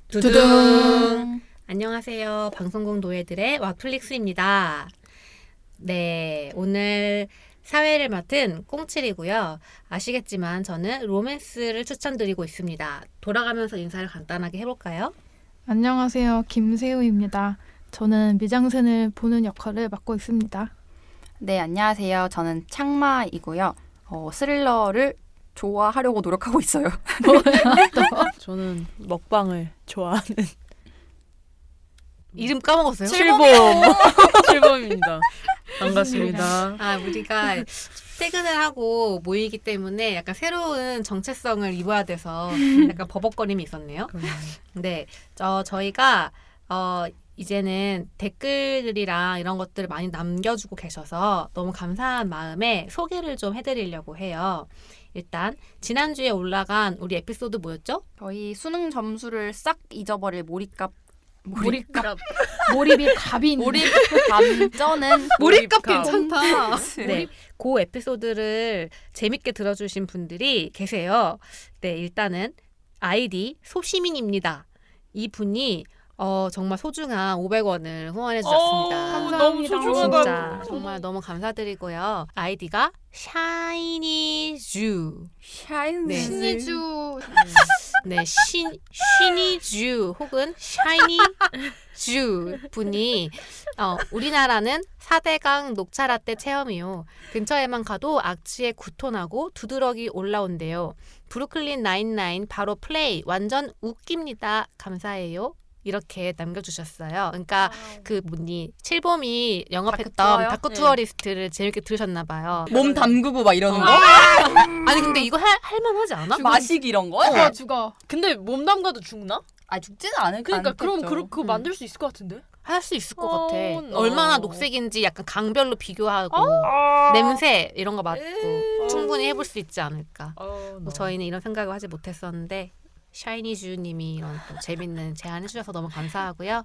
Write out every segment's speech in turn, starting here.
두둥. 안녕하세요. 방송국 노예들의 와플릭스입니다. 네, 오늘 사회를 맡은 꽁칠이고요. 아시겠지만 저는 로맨스를 추천드리고 있습니다. 돌아가면서 인사를 간단하게 해볼까요? 안녕하세요. 김세우입니다. 저는 미장센을 보는 역할을 맡고 있습니다. 네, 안녕하세요. 저는 창마이고요. 스릴러를 좋아하려고 노력하고 있어요. 저는 먹방을 좋아하는 이름 까먹었어요? 칠범입니다. 반갑습니다. 우리가 퇴근을 하고 모이기 때문에 약간 새로운 정체성을 입어야 돼서 약간 버벅거림이 있었네요. 네, 저희가 이제는 댓글들이랑 이런 것들을 많이 남겨주고 계셔서 너무 감사한 마음에 소개를 좀 해드리려고 해요. 일단 지난주에 올라간 우리 에피소드 뭐였죠? 저희 수능 점수를 싹 잊어버릴 몰입이 갑인 몰입 감쩌는 몰입값 몰입감. 괜찮다. 네. 네, 그 에피소드를 재밌게 들어주신 분들이 계세요. 네, 일단은 아이디 소시민입니다. 이 분이 정말 소중한 500원을 후원해 주셨습니다. 감사합니다. 너무 소중하다. 진짜 정말 너무 감사드리고요. 아이디가 샤이니주. 샤인 네. 신이주 네, 쉬니주 혹은 샤이니주 분이 우리나라는 4대강 녹차라떼 체험이요. 근처에만 가도 악취에 구토나고 두드러기 올라온대요. 브루클린 99 바로 플레이. 완전 웃깁니다. 감사해요. 이렇게 남겨주셨어요. 그러니까 그 칠범이 영업했던 다크 다크 투어요? 투어리스트를 재밌게 들으셨나 봐요. 몸 담그고 막 이러는 거? 아니 근데 이거 할만하지 않아? 마식 이런 거? 죽어. 근데 몸 담가도 죽나? 아 죽지는 않을 그러니까 그럼 않겠죠. 그거 만들 수 있을 것 같은데? 할 수 있을 것 어, 같아. no. 얼마나 녹색인지 약간 강별로 비교하고 아. 냄새 이런 거 맡고 충분히 해볼 수 있지 않을까. no. 저희는 이런 생각을 하지 못했었는데 샤이니주님이 이런 또 재밌는 제안 해주셔서 너무 감사하고요.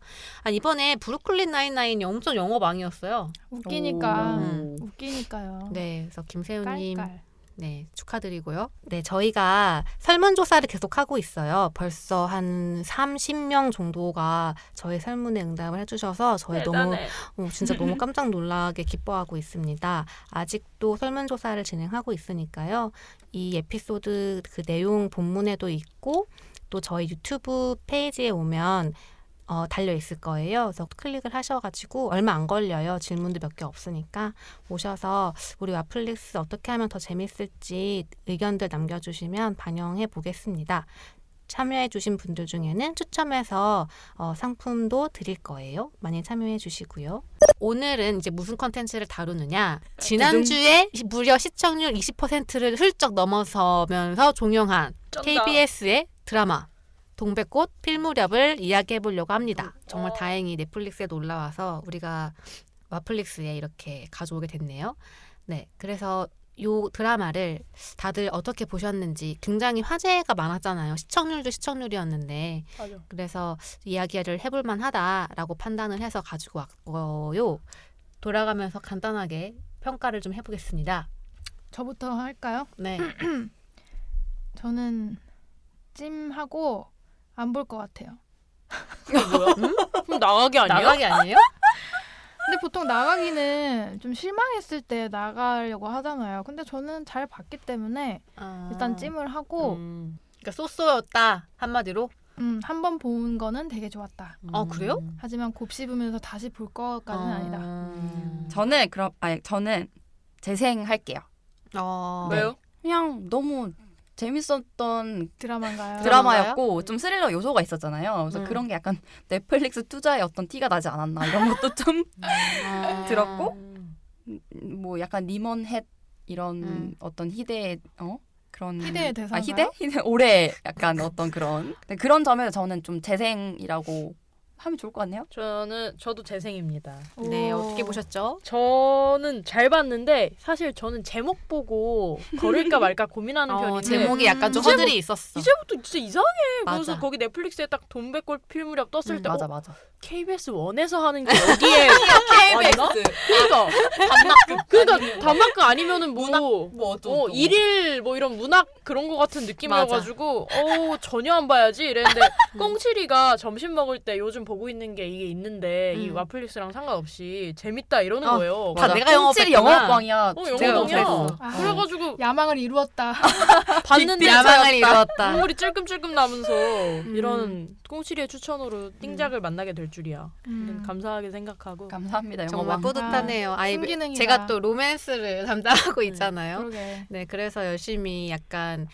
이번에 브루클린 99이 엄청 영업왕이었어요. 웃기니까. 오. 웃기니까요. 네, 그래서 김세훈님 깔깔. 네, 축하드리고요. 네, 저희가 설문조사를 계속 하고 있어요. 벌써 한 30명 정도가 저희 설문에 응답을 해주셔서 저희 너무 진짜 너무 깜짝 놀라게 기뻐하고 있습니다. 아직도 설문조사를 진행하고 있으니까요. 이 에피소드 그 내용 본문에도 있고 또 저희 유튜브 페이지에 오면 달려 있을 거예요. 그래서 클릭을 하셔가지고 얼마 안 걸려요. 질문도 몇 개 없으니까 오셔서 우리 와플릭스 어떻게 하면 더 재밌을지 의견들 남겨주시면 반영해 보겠습니다. 참여해주신 분들 중에는 추첨해서 상품도 드릴 거예요. 많이 참여해 주시고요. 오늘은 이제 무슨 컨텐츠를 다루느냐. 지난주에 무려 시청률 20%를 훌쩍 넘어서면서 종영한 KBS의 드라마 동백꽃 필무렵을 이야기해 보려고 합니다. 정말 다행히 넷플릭스에 올라와서 우리가 와플릭스에 이렇게 가져오게 됐네요. 네, 그래서 요 드라마를 다들 어떻게 보셨는지 굉장히 화제가 많았잖아요. 시청률도 시청률이었는데 맞아. 그래서 이야기를 해볼 만하다라고 판단을 해서 가지고 왔고요. 돌아가면서 간단하게 평가를 좀 해보겠습니다. 저부터 할까요? 네, 저는 찜하고 안 볼 것 같아요. 뭐야? 그럼 나가기 아니야? 나가기 아니에요? 근데 보통 나가기는 좀 실망했을 때 나가려고 하잖아요. 근데 저는 잘 봤기 때문에 일단 찜을 하고 그러니까 쏘쏘였다 한마디로. 한 번 본 거는 되게 좋았다. 그래요? 하지만 곱씹으면서 다시 볼 것까지는 아니다. 저는 재생할게요. 왜요? 그냥 너무 재밌었던 드라마인가요? 드라마였고 좀 스릴러 요소가 있었잖아요. 그래서 그런 게 약간 넷플릭스 투자의 어떤 티가 나지 않았나 이런 것도 좀 들었고 뭐 약간 리먼햇 이런 어떤 희대의 그런 희대의 대사인가요? 희대 올해 약간 어떤 그런 점에서 저는 좀 재생이라고 하면 좋을 것 같네요. 저도 재생입니다. 네, 오. 어떻게 보셨죠? 저는 잘 봤는데 사실 저는 제목 보고 거를까 말까 고민하는 편인데 제목이 약간 좀 이제부터- 허들이 있었어. 이제부터 진짜 이상해. 그래서 맞아. 거기 넷플릭스에 딱 돈백골 필무렵 떴을 때 맞아 맞아. KBS 1에서 하는 게 여기에 아니나? 그러니까 단막극 아니면은 뭐 일일 뭐 이런 문학 그런 거 같은 느낌이어가지고 전혀 안 봐야지 이랬는데 꽁치리가 점심 먹을 때 요즘 보고 있는 게 이게 있는데 이 와플릭스랑 상관없이 재밌다 이러는 거예요. 다 내가 꽁치리 영업했구나. 영업방이야. 제가 영어방이야. 영업했어. 아, 그래가지고 야망을 이루었다. 봤는데 야망을 이루었다. 눈물이 찔끔찔끔 나면서 이런 꽁치리의 추천으로 띵작을 만나게 될 줄이야. 감사하게 생각하고 감사합니다. 정말 영업방. 뿌듯하네요. 아이, 순기능이다. 제가 또 로맨스를 담당하고 있잖아요. 그러게. 네, 그래서 열심히 약간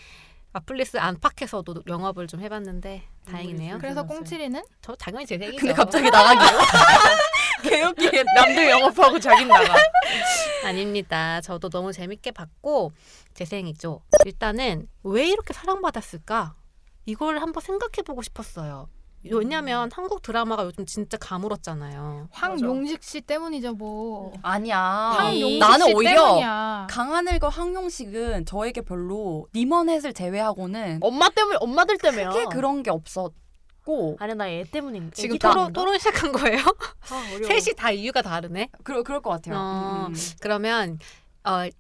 아플리스 안팎에서도 영업을 좀 해봤는데 다행이네요. 그래서 꽁치리는 저 당연히 재생이죠. 근데 갑자기 나가기요? 개웃기게. 남들 영업하고 자긴 나가. 아닙니다. 저도 너무 재밌게 봤고 재생이죠. 일단은 왜 이렇게 사랑받았을까? 이걸 한번 생각해보고 싶었어요. 왜냐면 한국 드라마가 요즘 진짜 가물었잖아요. 황용식 씨 때문이죠 뭐. 아니야. 황용식 나는 씨 오히려 때문이야. 강하늘과 황용식은 저에게 별로 니먼햇을 제외하고는 엄마들 때문에요. 크게 그런 게 없었고 아니 나 얘 때문인. 지금 애기 토론, 때문인가? 토론 시작한 거예요? 어려워. 셋이 다 이유가 다르네. 그럴 것 같아요. 그러면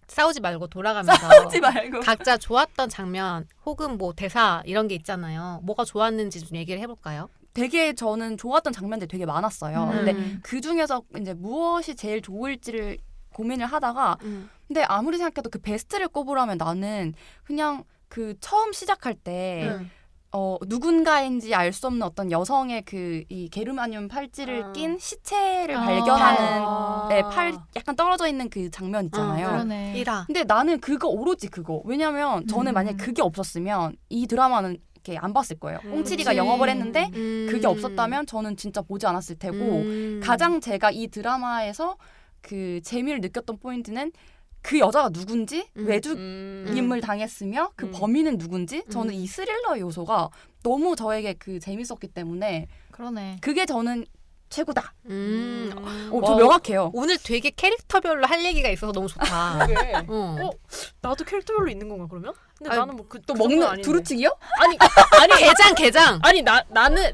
싸우지 말고 돌아가면서 싸우지 말고. 각자 좋았던 장면 혹은 뭐 대사 이런 게 있잖아요. 뭐가 좋았는지 좀 얘기를 해볼까요? 되게 저는 좋았던 장면들이 되게 많았어요. 근데 음. 그 중에서 이제 무엇이 제일 좋을지를 고민을 하다가 근데 아무리 생각해도 그 베스트를 꼽으라면 나는 그냥 그 처음 시작할 때 누군가인지 알 수 없는 어떤 여성의 그 이 게르마늄 팔찌를 낀 시체를 발견하는 팔 약간 떨어져 있는 그 장면 있잖아요. 그러네. 이라. 근데 나는 그거 오로지 그거. 왜냐면 저는 만약에 그게 없었으면 이 드라마는 이렇게 안 봤을 거예요. 꽁치리가 그치. 영업을 했는데 그게 없었다면 저는 진짜 보지 않았을 테고 가장 제가 이 드라마에서 그 재미를 느꼈던 포인트는 그 여자가 누군지 외주임을 당했으며 그 범인은 누군지 저는 이 스릴러 요소가 너무 저에게 그 재밌었기 때문에 그러네. 그게 저는 최고다. 와, 저 명확해요. 오늘 되게 캐릭터별로 할 얘기가 있어서 너무 좋다. 그게 어. 나도 캐릭터별로 있는 건가 그러면? 근데 아니, 나는 뭐그 또 먹는 두루치기요? 게장. 아니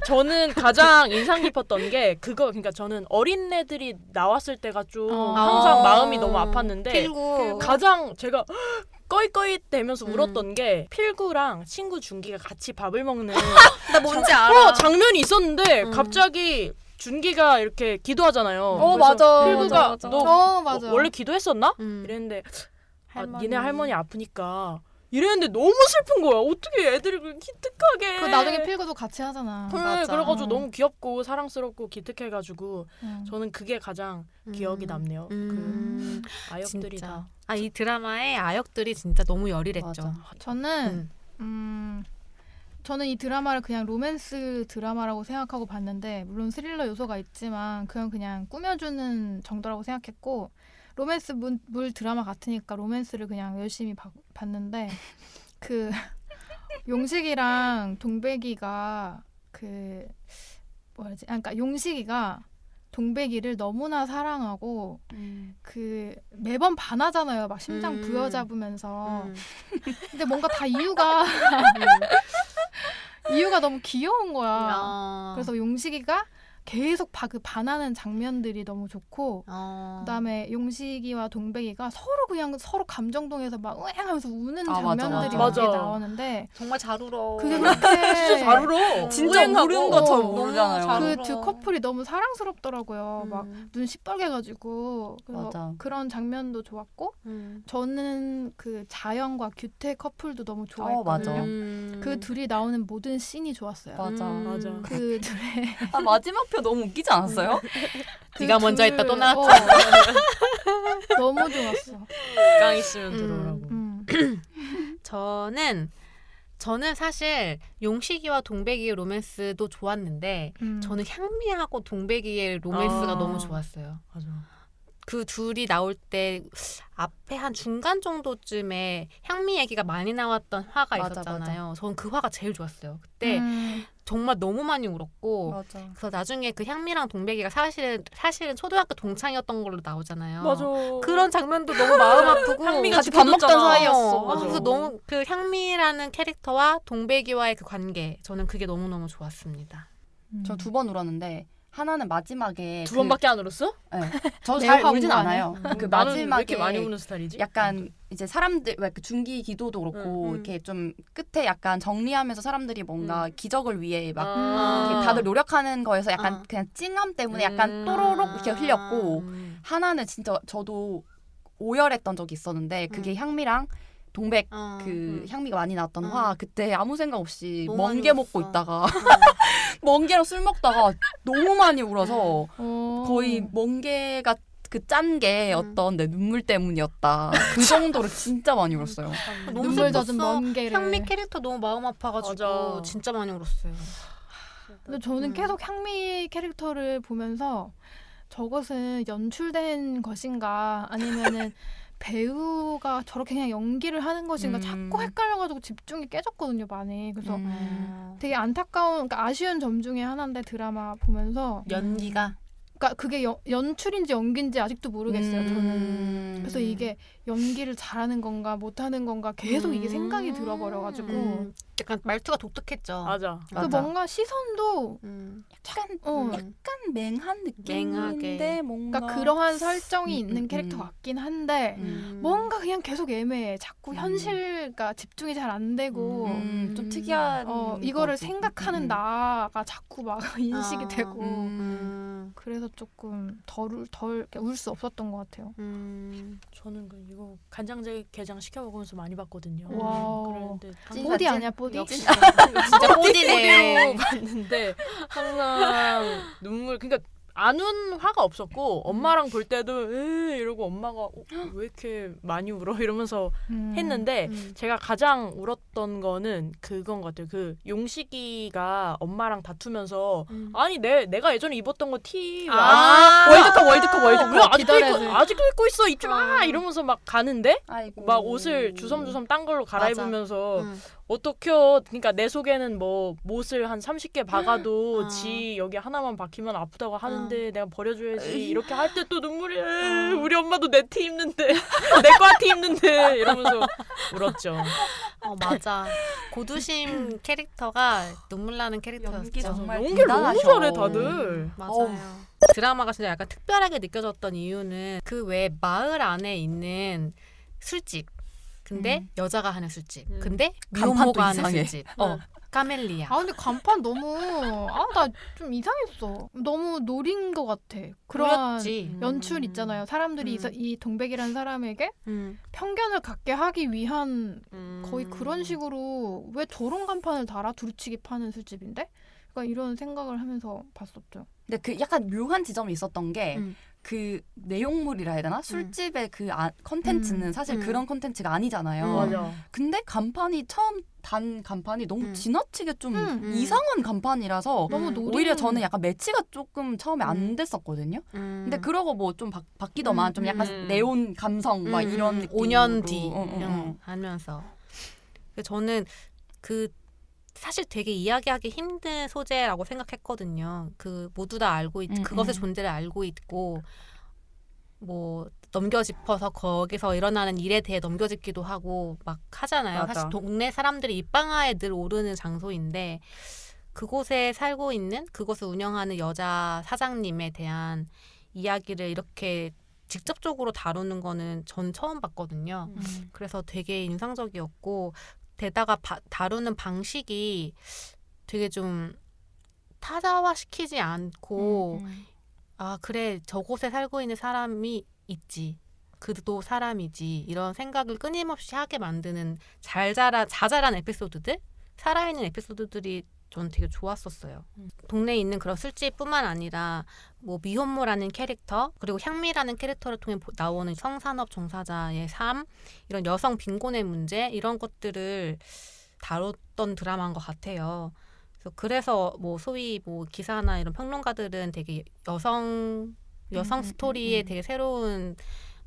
저는 가장 인상 깊었던 게 그거 그러니까 저는 어린애들이 나왔을 때가 좀 항상 마음이 너무 아팠는데 필구. 가장 제가 꺼이꺼이 대면서 울었던 게 필구랑 친구 준기가 같이 밥을 먹는 나 뭔지 알아. 장면이 있었는데 갑자기 준기가 이렇게 기도하잖아요. 그래서 맞아. 필구가 맞아. 너 맞아. 원래 기도했었나? 이랬는데 니네 할머니 아프니까 이랬는데 너무 슬픈 거야. 어떻게 애들이 그렇게 기특하게. 그 나중에 필구도 같이 하잖아. 그래, 맞아. 그래가지고 너무 귀엽고 사랑스럽고 기특해가지고 응. 저는 그게 가장 기억이 남네요. 그 아역들이 진짜. 다. 이 드라마의 아역들이 진짜 너무 열일했죠. 맞아. 저는 저는 이 드라마를 그냥 로맨스 드라마라고 생각하고 봤는데 물론 스릴러 요소가 있지만 그냥 꾸며주는 정도라고 생각했고 로맨스 물 드라마 같으니까 로맨스를 그냥 열심히 봤는데 그 용식이랑 동백이가 그 뭐지? 그러니까 용식이가 동백이를 너무나 사랑하고 그 매번 반하잖아요. 막 심장 부여잡으면서. 근데 뭔가 다 이유가 너무 귀여운 거야. 그래서 용식이가 계속 그 반하는 장면들이 너무 좋고 그다음에 용식이와 동백이가 서로 감정동해서 막 으앵하면서 우는 장면들이 맞아. 많이 나오는데 정말 잘 울어. 그게 그렇게 진짜 잘 울어. 진짜 우는 것처럼 너무 울잖아요. 잘 그 울어. 두 커플이 너무 사랑스럽더라고요. 막 눈 시뻘개가지고 그래서 맞아. 그런 장면도 좋았고 저는 그 자연과 규태 커플도 너무 좋아했거든요. 맞아. 그 둘이 나오는 모든 씬이 좋았어요. 맞아. 맞아. 그 둘의 마지막 표 너무 웃기지 않았어요? 네가 먼저 했다 또 나왔죠. 너무 좋았어. 깡 있으면 들어오라고. 저는 사실 용식이와 동백이의 로맨스도 좋았는데 저는 향미하고 동백이의 로맨스가 너무 좋았어요. 맞아. 그 둘이 나올 때 앞에 한 중간 정도쯤에 향미 얘기가 많이 나왔던 화가 맞아, 있었잖아요. 전 그 화가 제일 좋았어요. 그때 음. 정말 너무 많이 울었고 맞아. 그래서 나중에 그 향미랑 동백이가 사실은 초등학교 동창이었던 걸로 나오잖아요. 맞아. 그런 장면도 너무 마음 아프고 향미가 같이 밥 먹던 지켜줬잖아. 사이였어. 맞아. 맞아. 그래서 너무 그 향미라는 캐릭터와 동백이와의 그 관계 저는 그게 너무너무 좋았습니다. 저 2번 울었는데 하나는 마지막에 두 번밖에 안 울었어? 네. 저 내가 잘 울진 운 거 않아요. 그 나는 왜 마지막에 이렇게 많이 우는 스타일이지? 약간 이제 사람들 왜 그 중기 기도도 그렇고 응. 이렇게 좀 끝에 약간 정리하면서 사람들이 뭔가 기적을 위해 막 아. 이렇게 다들 노력하는 거에서 약간 아. 그냥 찡함 때문에 약간 또로록 이렇게 흘렸고 하나는 진짜 저도 오열했던 적이 있었는데 그게 향미랑 동백 그 향미가 많이 나왔던 화 그때 아무 생각 없이 너무 많이 멍게 먹고 울었어. 있다가 멍게랑 술 먹다가 너무 많이 울어서 어. 거의 멍게가 그 짠 게 어떤 내 눈물 때문이었다. 그 정도로 진짜 많이 울었어요. 너무 눈물 젖은 슬펐어. 멍게를. 향미 캐릭터 너무 마음 아파가지고 맞아. 진짜 많이 울었어요. 근데 저는 음. 계속 향미 캐릭터를 보면서 저것은 연출된 것인가 아니면은 배우가 저렇게 그냥 연기를 하는 것인가 자꾸 헷갈려가지고 집중이 깨졌거든요 많이. 그래서 되게 안타까운, 그러니까 아쉬운 점 중에 하나인데 드라마 보면서 연기가 그러니까 그게 연출인지 연기인지 아직도 모르겠어요 저는. 그래서 이게 연기를 잘하는 건가 못하는 건가 계속 이게 생각이 들어버려가지고 약간 말투가 독특했죠. 맞아. 그 맞아. 뭔가 시선도 약간 어, 약간 맹한 느낌인데 맹하게. 뭔가 그러니까 그러한 설정이 음, 있는 캐릭터 같긴 한데 뭔가 그냥 계속 애매해. 자꾸 현실과 집중이 잘 안 되고 좀 특이한 이거를 거지. 생각하는 나가 자꾸 막 인식이 되고 그래서 조금 덜 울 수 없었던 것 같아요. 저는 이거 간장게 게장 시켜 먹으면서 많이 봤거든요. 와. 그랬는데 찐 뽀디 찐. 아니야 뽀디? 역시 진짜 뽀디네. 뽀디로 봤는데 항상 눈물 그러니까 안 운 화가 없었고 엄마랑 볼 때도 이러고 엄마가 왜 이렇게 많이 울어 이러면서 했는데 제가 가장 울었던 거는 그건 것 같아요. 그 용식이가 엄마랑 다투면서 아니 내가 예전에 입었던 거 티 월드컵 아직도 입고 있어 입지 마 이러면서 막 가는데 아이고. 막 옷을 주섬주섬 딴 걸로 갈아입으면서 음. 어떡해요. 그러니까 내 속에는 뭐 못을 한 30개 박아도 지 여기 하나만 박히면 아프다고 하는데 내가 버려줘야지 이렇게 할 때 또 눈물이 우리 엄마도 내 티 입는데 내 과티 입는데 이러면서 울었죠. 맞아. 고두심 캐릭터가 눈물 나는 캐릭터였죠. 연기 정말 연기를 너무 대단하셔. 잘해 다들. 맞아요. 드라마가 진짜 약간 특별하게 느껴졌던 이유는 그 외 마을 안에 있는 술집. 근데 여자가 하는 술집. 근데 간판도 미혼모가 하는 이상해. 술집. 까멜리아. 아 근데 간판 너무 나 좀 이상했어. 너무 노린 것 같아. 그런 그렇지. 연출 있잖아요. 사람들이 이 동백이라는 사람에게 편견을 갖게 하기 위한 거의 그런 식으로 왜 저런 간판을 달아? 두루치기 파는 술집인데? 그러니까 이런 생각을 하면서 봤었죠. 근데 그 약간 묘한 지점이 있었던 게 그 내용물이라 해야 되나? 술집의 그 컨텐츠는 사실 그런 컨텐츠가 아니잖아요. 맞아. 근데 간판이 처음 단 간판이 너무 지나치게 좀 음. 이상한 간판이라서 너무 노린 오히려 저는 약간 매치가 조금 처음에 안 됐었거든요. 근데 그러고 뭐 좀 바뀌더만 좀 약간 네온 감성 막 이런 느낌 5년 뒤 응. 하면서 저는 그 사실 되게 이야기하기 힘든 소재라고 생각했거든요. 그 모두 다 알고 그것의 존재를 알고 있고 뭐 넘겨짚어서 거기서 일어나는 일에 대해 넘겨짚기도 하고 막 하잖아요. 맞아. 사실 동네 사람들이 입방아에 늘 오르는 장소인데 그곳에 살고 있는 그곳을 운영하는 여자 사장님에 대한 이야기를 이렇게 직접적으로 다루는 거는 전 처음 봤거든요. 그래서 되게 인상적이었고 게다가 다루는 방식이 되게 좀 타자화시키지 않고 아 그래 저곳에 살고 있는 사람이 있지 그도 사람이지 이런 생각을 끊임없이 하게 만드는 자잘한 에피소드들 살아있는 에피소드들이 전 되게 좋았었어요. 동네에 있는 그런 술집뿐만 아니라 뭐 미혼모라는 캐릭터 그리고 향미라는 캐릭터를 통해 나오는 성산업 종사자의 삶 이런 여성 빈곤의 문제 이런 것들을 다뤘던 드라마인 것 같아요. 그래서 뭐 소위 뭐 기사나 이런 평론가들은 되게 여성 스토리에 되게 새로운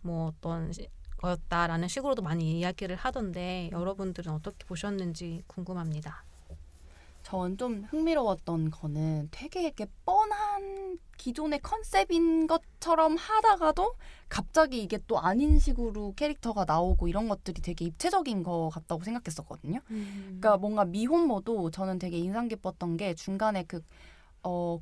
뭐 어떤 거였다라는 식으로도 많이 이야기를 하던데 여러분들은 어떻게 보셨는지 궁금합니다. 전 좀 흥미로웠던 거는 되게 이렇게 뻔한 기존의 컨셉인 것처럼 하다가도 갑자기 이게 또 아닌 식으로 캐릭터가 나오고 이런 것들이 되게 입체적인 것 같다고 생각했었거든요. 그러니까 뭔가 미혼모도 저는 되게 인상 깊었던 게 중간에 그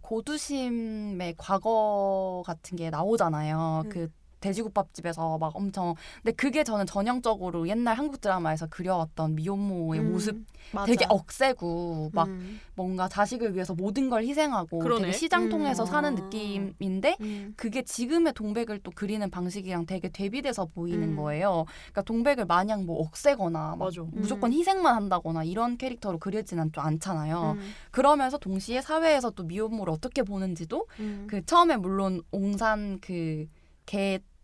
고두심의 과거 같은 게 나오잖아요. 그 돼지국밥집에서 막 엄청 근데 그게 저는 전형적으로 옛날 한국 드라마에서 그려왔던 미혼모의 모습 맞아. 되게 억세고 막 뭔가 자식을 위해서 모든 걸 희생하고 그러네. 되게 시장통에서 사는 느낌인데 그게 지금의 동백을 또 그리는 방식이랑 되게 대비돼서 보이는 거예요. 그러니까 동백을 마냥 뭐 억세거나 막 맞아. 무조건 희생만 한다거나 이런 캐릭터로 그려지는 또 않잖아요. 그러면서 동시에 사회에서 또 미혼모를 어떻게 보는지도 그 처음에 물론 옹산 그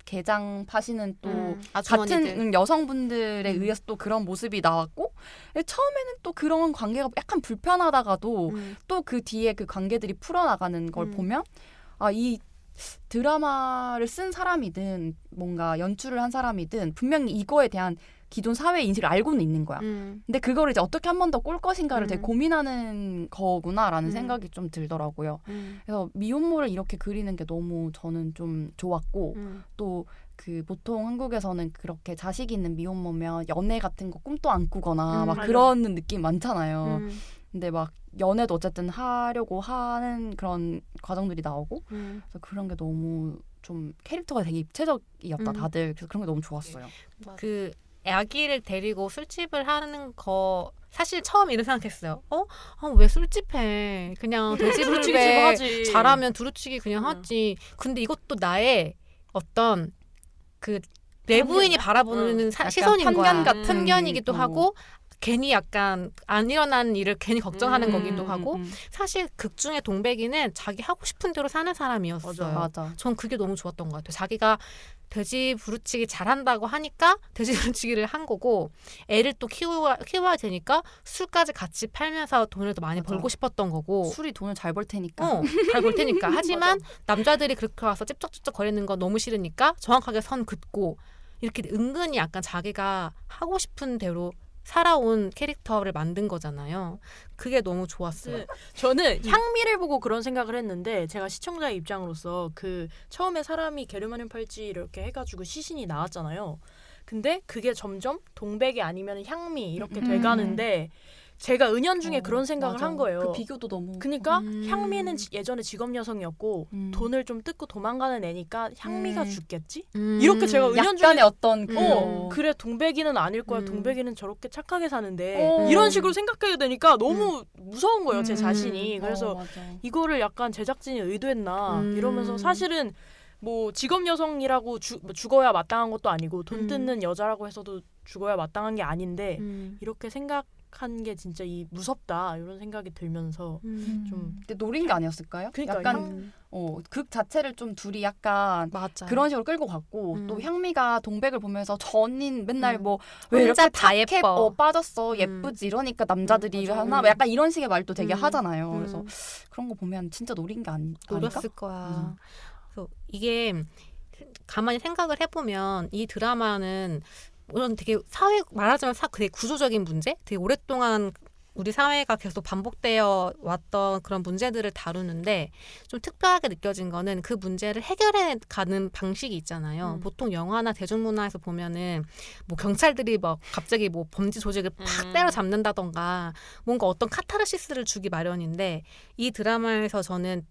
게장 파시는 또 아주머니들. 같은 여성분들에 의해서 또 그런 모습이 나왔고 처음에는 또 그런 관계가 약간 불편하다가도 또 그 뒤에 그 관계들이 풀어나가는 걸 보면 이 드라마를 쓴 사람이든 뭔가 연출을 한 사람이든 분명히 이거에 대한 기존 사회 인식을 알고는 있는 거야. 근데 그거를 이제 어떻게 한 번 더 꼴 것인가를 되게 고민하는 거구나라는 생각이 좀 들더라고요. 그래서 미혼모를 이렇게 그리는 게 너무 저는 좀 좋았고 또 그 보통 한국에서는 그렇게 자식 있는 미혼모면 연애 같은 거 꿈도 안 꾸거나 막 맞아. 그런 느낌 많잖아요. 근데 막 연애도 어쨌든 하려고 하는 그런 과정들이 나오고 그래서 그런 게 너무 좀 캐릭터가 되게 입체적이었다 다들. 그래서 그런 게 너무 좋았어요. 그 아기를 데리고 술집을 하는 거 사실 처음 이런 생각했어요. 왜 술집해? 그냥 두루치기 집 돼지불집에 하지. 잘하면 두루치기 그냥 하지. 근데 이것도 나의 어떤 그 내부인이 바라보는 시선인 거야. 편견 같은 편견이기도 하고 괜히 약간 안 일어난 일을 괜히 걱정하는 거기도 하고 사실 극 중에 동백이는 자기 하고 싶은 대로 사는 사람이었어요. 맞아. 전 그게 너무 좋았던 것 같아요. 자기가 돼지 부르치기 잘한다고 하니까 돼지 부르치기를 한 거고 애를 또 키워야 되니까 술까지 같이 팔면서 돈을 더 많이 맞아. 벌고 싶었던 거고 술이 돈을 잘 벌 테니까. 잘 벌 테니까 하지만 남자들이 그렇게 와서 찝쩍찝쩍 거리는 거 너무 싫으니까 정확하게 선 긋고 이렇게 은근히 약간 자기가 하고 싶은 대로 살아온 캐릭터를 만든 거잖아요. 그게 너무 좋았어요. 저는 향미를 보고 그런 생각을 했는데 제가 시청자의 입장으로서 그 처음에 사람이 게르마늄 팔찌 이렇게 해가지고 시신이 나왔잖아요. 근데 그게 점점 동백이 아니면 향미 이렇게 돼가는데 제가 은연중에 그런 생각을 맞아. 한 거예요. 그 비교도 너무. 그러니까 향미는 예전에 직업 여성이었고 돈을 좀 뜯고 도망가는 애니까 향미가 죽겠지? 이렇게 제가 은연중에 약간의 어떤 그래 동백이는 아닐 거야. 동백이는 저렇게 착하게 사는데 어. 이런 식으로 생각하게 되니까 너무 무서운 거예요. 제 자신이. 그래서 맞아. 이거를 약간 제작진이 의도했나 이러면서 사실은 뭐 직업 여성이라고 죽어야 마땅한 것도 아니고 돈 뜯는 여자라고 해서도 죽어야 마땅한 게 아닌데 이렇게 생각한 게 진짜 무섭다 이런 생각이 들면서 좀 근데 노린 게 아니었을까요? 그러니까 약간 극 자체를 좀 둘이 약간 맞아. 그런 식으로 끌고 갔고 또 향미가 동백을 보면서 전인 맨날 뭐 왜 혼자 이렇게 다 탑캡 예뻐. 빠졌어 예쁘지 이러니까 남자들이 맞아. 하나 약간 이런 식의 말도 되게 하잖아요. 그래서 그런 거 보면 진짜 노린 게 아닐까? 노렸을 거야. 그래서 이게 가만히 생각을 해보면 이 드라마는 이런 되게 사회 말하자면 되게 구조적인 문제, 되게 오랫동안 우리 사회가 계속 반복되어 왔던 그런 문제들을 다루는데 좀 특별하게 느껴진 거는 그 문제를 해결해 가는 방식이 있잖아요. 보통 영화나 대중문화에서 보면은 뭐 경찰들이 막 갑자기 뭐 범죄 조직을 팍 때려잡는다던가 뭔가 어떤 카타르시스를 주기 마련인데 이 드라마에서 저는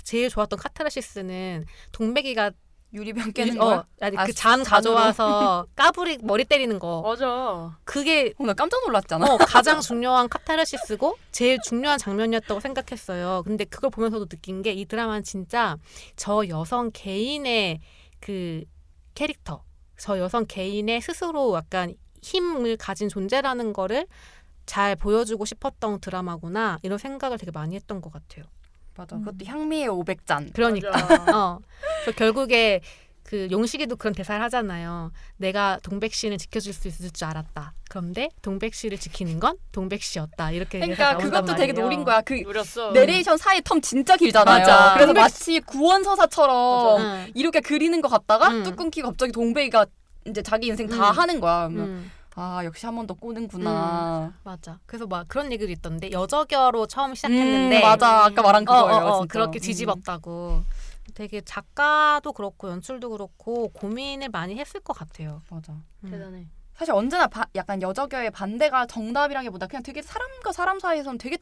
제일 좋았던 카타르시스는 동백이가 유리병 깨는 거. 아니 그 잔 가져와서 까불이 머리 때리는 거. 맞아. 그게 나 깜짝 놀랐잖아. 가장 중요한 카타르시스고 제일 중요한 장면이었다고 생각했어요. 근데 그걸 보면서도 느낀 게 이 드라마는 진짜 저 여성 개인의 그 캐릭터, 저 여성 개인의 스스로 약간 힘을 가진 존재라는 거를 잘 보여주고 싶었던 드라마구나 이런 생각을 되게 많이 했던 것 같아요. 맞아. 그것도 향미의 500잔. 그러니까 맞아. 그래서 결국에 그 용식이도 그런 대사를 하잖아요. 내가 동백 씨는 지켜줄 수 있을 줄 알았다. 그런데 동백 씨를 지키는 건 동백 씨였다. 이렇게 그러니까 대사가 그것도 나온단 되게 말이에요. 노린 거야. 그 노렸어. 내레이션 사이 텀 진짜 길잖아요. 맞아. 그래서 마치 구원서사처럼 응. 이렇게 그리는 것 같다가 응. 뚝 끊기고 갑자기 동백이가 이제 자기 인생 다 하는 거야. 음. 아 역시 한 번 더 꼬는구나. 맞아. 그래서 막 그런 얘기도 있던데 여저겨로 처음 시작했는데 맞아. 아까 말한 그거예요. 진짜. 그렇게 뒤집었다고. 되게 작가도 그렇고 연출도 그렇고 고민을 많이 했을 것 같아요. 맞아. 대단해. 사실 언제나 약간 여저겨의 반대가 정답이라기보다 그냥 되게 사람과 사람 사이에서는 되게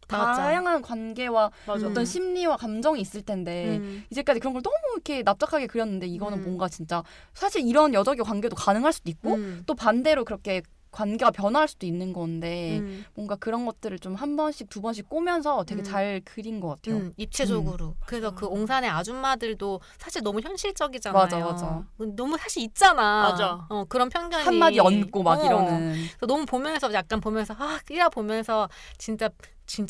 맞아. 다양한 관계와 맞아. 어떤 심리와 감정이 있을 텐데 이제까지 그런 걸 너무 이렇게 납작하게 그렸는데 이거는 뭔가 진짜 사실 이런 여저겨 관계도 가능할 수도 있고 또 반대로 그렇게 관계가 변화할 수도 있는 건데 뭔가 그런 것들을 좀 한 번씩 두 번씩 꼬면서 되게 잘 그린 것 같아요. 입체적으로. 그래서 맞아. 그 옹산의 아줌마들도 사실 너무 현실적이잖아요. 맞아. 너무 사실 있잖아. 맞아. 그런 편견이 한마디 얹고 막 이러는. 그래서 너무 보면서 약간 보면서 끼라 보면서 진짜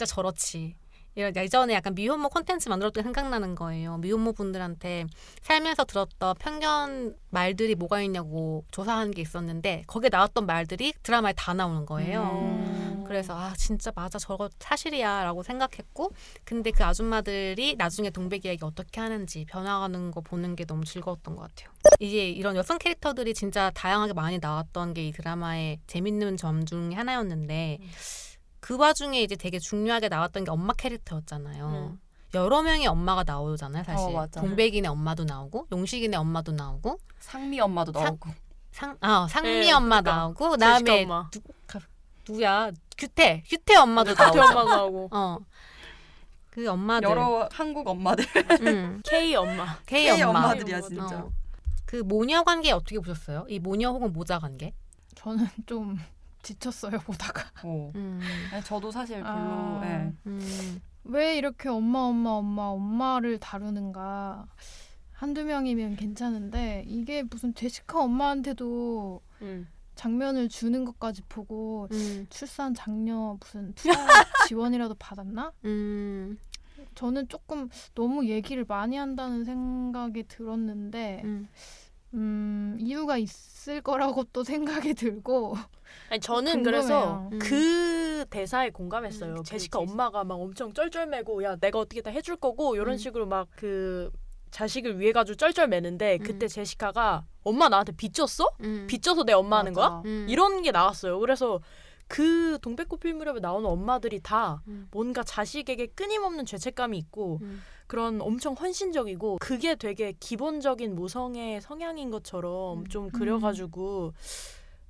저렇지. 예전에 약간 미혼모 콘텐츠 만들었던 게 생각나는 거예요. 미혼모 분들한테 살면서 들었던 편견 말들이 뭐가 있냐고 조사하는 게 있었는데 거기에 나왔던 말들이 드라마에 다 나오는 거예요. 그래서 진짜 맞아 저거 사실이야 라고 생각했고 근데 그 아줌마들이 나중에 동백 이야기 어떻게 하는지 변화가는 거 보는 게 너무 즐거웠던 것 같아요. 이제 이런 여성 캐릭터들이 진짜 다양하게 많이 나왔던 게 이 드라마의 재밌는 점 중에 하나였는데 그 와중에 이제 되게 중요하게 나왔던 게 엄마 캐릭터였잖아요. 여러 명의 엄마가 나오잖아요, 사실. 맞아. 동백이네 엄마도 나오고, 용식이네 엄마도 나오고, 상미 엄마도 나오고. 상미 네, 엄마 그러니까. 나오고, 그다음에 제시카 엄마. 누구야? 규태 엄마도 카페 나오고. 엄마 나오고. 그 엄마들. 여러 한국 엄마들. K 엄마. K 엄마. 엄마들이야 진짜. 그 모녀 관계 어떻게 보셨어요? 이 모녀 혹은 모자 관계? 저는 좀 지쳤어요 보다가. 아니, 저도 사실 별로. 예. 왜 이렇게 엄마를 다루는가. 한두 명이면 괜찮은데 이게 무슨 제시카 엄마한테도 장면을 주는 것까지 보고 출산 장려 무슨 투자 지원이라도 받았나? 저는 조금 너무 얘기를 많이 한다는 생각이 들었는데 이유가 있을 거라고 또 생각이 들고 아니 저는 궁금해요. 그래서 그 대사에 공감했어요. 그치, 제시카 그치. 엄마가 막 엄청 쩔쩔매고 야 내가 어떻게 다 해줄 거고 이런 식으로 막 그 자식을 위해 가지고 쩔쩔매는데 그때 제시카가 엄마 나한테 빚졌어? 빚져서 내 엄마 하는 거야? 이런 게 나왔어요. 그래서 그 동백꽃 필 무렵에 나오는 엄마들이 다 뭔가 자식에게 끊임없는 죄책감이 있고 그런 엄청 헌신적이고 그게 되게 기본적인 모성의 성향인 것처럼 좀 그려가지고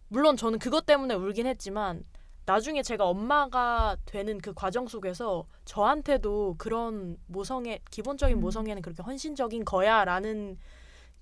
물론 저는 그것 때문에 울긴 했지만 나중에 제가 엄마가 되는 그 과정 속에서 저한테도 그런 모성의 기본적인 모성애는 그렇게 헌신적인 거야라는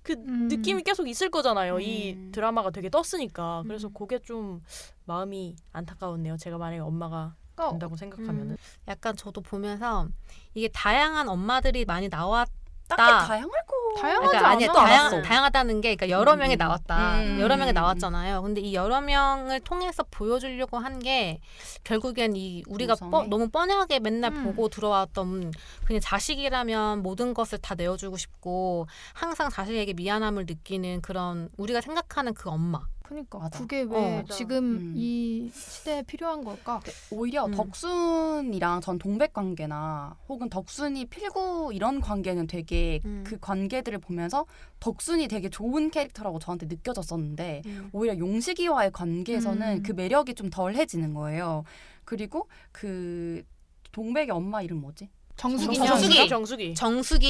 그 느낌이 계속 있을 거잖아요. 이 드라마가 되게 떴으니까. 그래서 그게 좀 마음이 안타까웠네요. 제가 만약에 엄마가 된다고 생각하면은. 약간 저도 보면서 이게 다양한 엄마들이 많이 나왔다. 딱히 다양할 거. 다양하지 그러니까 아니 않았어. 다양하다는 게 그러니까 여러 명이 나왔다. 여러 명이 음. 나왔잖아요. 근데 이 여러 명을 통해서 보여주려고 한 게 결국엔 이 우리가 모성애? 너무 뻔하게 맨날 보고 들어왔던 그냥 자식이라면 모든 것을 다 내어주고 싶고 항상 자식에게 미안함을 느끼는 그런 우리가 생각하는 그 엄마. 그러니까 맞아. 그게 왜 맞아. 지금 이 시대에 필요한 걸까? 오히려 덕순이랑 전 동백 관계나 혹은 덕순이 필구 이런 관계는 되게 그 관계들을 보면서 덕순이 되게 좋은 캐릭터라고 저한테 느껴졌었는데 오히려 용식이와의 관계에서는 그 매력이 좀 덜해지는 거예요. 그리고 그 동백의 엄마 이름 뭐지? 정숙이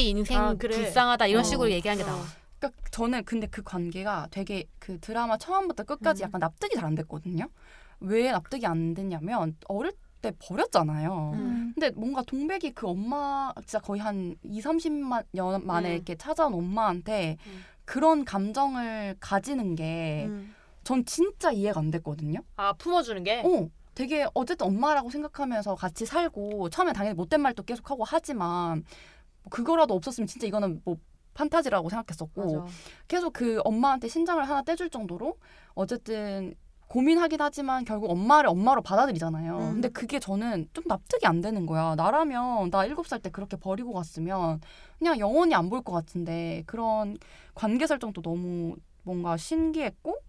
인생 아, 그래. 불쌍하다 이런 식으로 얘기하는 게 나와. 그러니까 저는 근데 그 관계가 되게 그 드라마 처음부터 끝까지 약간 납득이 잘 안 됐거든요. 왜 납득이 안 됐냐면 어릴 때 버렸잖아요. 근데 뭔가 동백이 그 엄마 진짜 거의 한 20-30만 년 만에 이렇게 찾아온 엄마한테 그런 감정을 가지는 게 전 진짜 이해가 안 됐거든요. 아 품어주는 게? 되게 어쨌든 엄마라고 생각하면서 같이 살고 처음에 당연히 못된 말도 계속하고 하지만 뭐 그거라도 없었으면 진짜 이거는 뭐 판타지라고 생각했었고 맞아. 계속 그 엄마한테 신장을 하나 떼줄 정도로 어쨌든 고민하긴 하지만 결국 엄마를 엄마로 받아들이잖아요. 근데 그게 저는 좀 납득이 안 되는 거야. 나라면 나 7살 때 그렇게 버리고 갔으면 그냥 영원히 안 볼 것 같은데 그런 관계 설정도 너무 뭔가 신기했고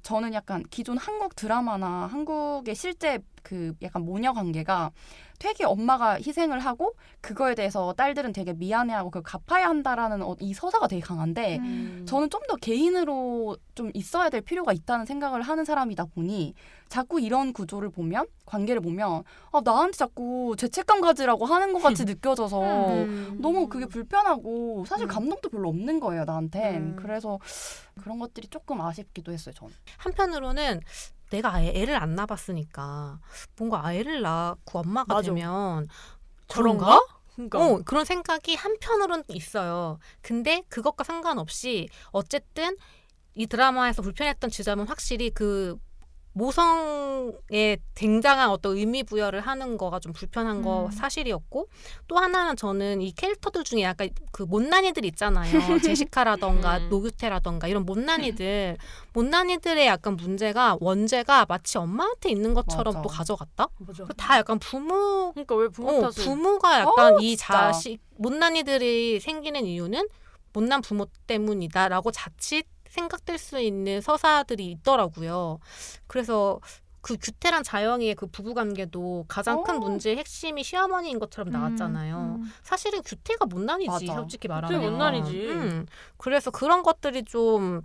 저는 약간 기존 한국 드라마나 한국의 실제 그 약간 모녀 관계가 되게 엄마가 희생을 하고 그거에 대해서 딸들은 되게 미안해하고 그걸 갚아야 한다라는 이 서사가 되게 강한데 저는 좀 더 개인으로 좀 있어야 될 필요가 있다는 생각을 하는 사람이다 보니 자꾸 이런 구조를 보면 관계를 보면 나한테 자꾸 죄책감 가지라고 하는 것 같이 느껴져서 너무 그게 불편하고 사실 감동도 별로 없는 거예요 나한텐. 그래서 그런 것들이 조금 아쉽기도 했어요 저는. 한편으로는 내가 애를 안 낳아봤으니까 뭔가 애를 낳고 엄마가 맞아. 되면 그런가? 그러니까. 그런 생각이 한편으로는 있어요. 근데 그것과 상관없이 어쨌든 이 드라마에서 불편했던 지점은 확실히 그 모성에 굉장한 어떤 의미 부여를 하는 거가 좀 불편한 거 사실이었고 또 하나는 저는 이 캐릭터들 중에 약간 그 못난이들 있잖아요. 제시카라던가 노규태라던가 이런 못난이들의 약간 문제가 원제가 마치 엄마한테 있는 것처럼 맞아. 또 가져갔다. 맞아. 다 약간 부모 그러니까 왜 부모 탓을? 부모가 약간 이 진짜. 자식 못난이들이 생기는 이유는 못난 부모 때문이다라고 자칫 생각될 수 있는 서사들이 있더라고요. 그래서 그 규태란 자영이의 그 부부관계도 가장 큰 문제의 핵심이 시어머니인 것처럼 나왔잖아요. 사실은 규태가 못난이지 맞아. 솔직히 그때 말하면. 못난이지. 그래서 그런 것들이 좀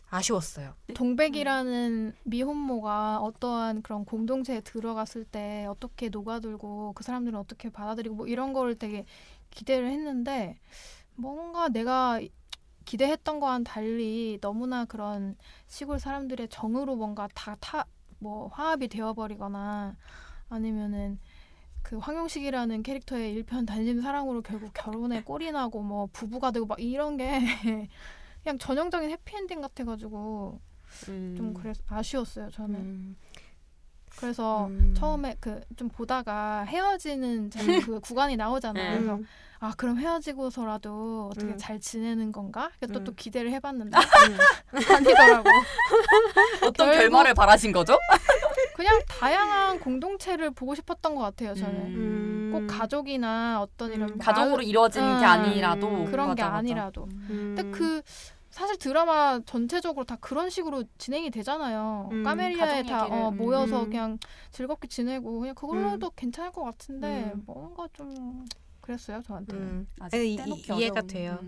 아쉬웠어요. 동백이라는 미혼모가 어떠한 그런 공동체에 들어갔을 때 어떻게 녹아들고 그 사람들은 어떻게 받아들이고 뭐 이런 거를 되게 기대를 했는데 뭔가 내가 기대했던 거와는 달리 너무나 그런 시골 사람들의 정으로 뭔가 뭐 화합이 되어버리거나 아니면은 그 황용식이라는 캐릭터의 일편단심 사랑으로 결국 결혼에 꼴이 나고 뭐 부부가 되고 막 이런 게 그냥 전형적인 해피엔딩 같아가지고 좀 그래서 아쉬웠어요 저는. 그래서 처음에 그 좀 보다가 헤어지는 그 구간이 나오잖아요. 그래서 그럼 헤어지고서라도 어떻게 잘 지내는 건가? 그래서 또 기대를 해봤는데 아니더라고. 어떤 결말을 바라신 거죠? 그냥 다양한 공동체를 보고 싶었던 것 같아요 저는. 꼭 가족이나 어떤 이런 가족으로 이루어진 게 아니라도 그런 게 맞아. 아니라도. 근데 사실 드라마 전체적으로 다 그런 식으로 진행이 되잖아요. 까메리아에 다 모여서 그냥 즐겁게 지내고 그냥 그걸로도 괜찮을 것 같은데 뭔가 좀 그랬어요 저한테는. 아직 떼놓기 이해가 어려운, 돼요.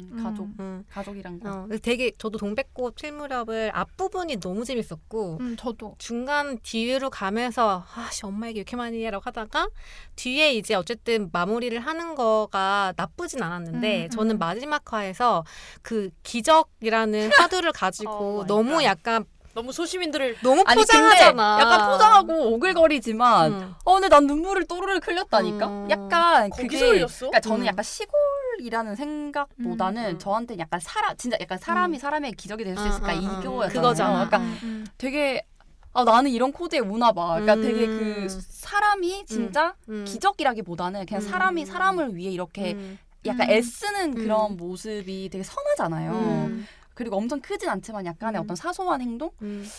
가족이란 거. 되게 저도 동백꽃 필무렵을 앞부분이 너무 재밌었고 저도 중간 뒤로 가면서 엄마에게 이렇게 많이 해라고 하다가 뒤에 이제 어쨌든 마무리를 하는 거가 나쁘진 않았는데 저는 마지막 화에서 그 기적이라는 화두를 가지고 너무 약간 너무 소시민들을 너무 아니 포장하잖아. 근데 약간 포장하고 오글거리지만 근데 난 눈물을 또르르 흘렸다니까. 약간 거기서 그게 흘렸어? 그러니까 저는 약간 시골이라는 생각보다는 저한테 약간 진짜 약간 사람이 사람의 기적이 될 수 있을까 이거였잖아요. 그거잖아. 그러니까 되게 나는 이런 코드에 우나 봐. 그러니까 되게 그 사람이 진짜 기적이라기보다는 그냥 사람이 사람을 위해 이렇게 약간 애쓰는 그런 모습이 되게 선하잖아요. 그리고 엄청 크진 않지만 약간의 어떤 사소한 행동?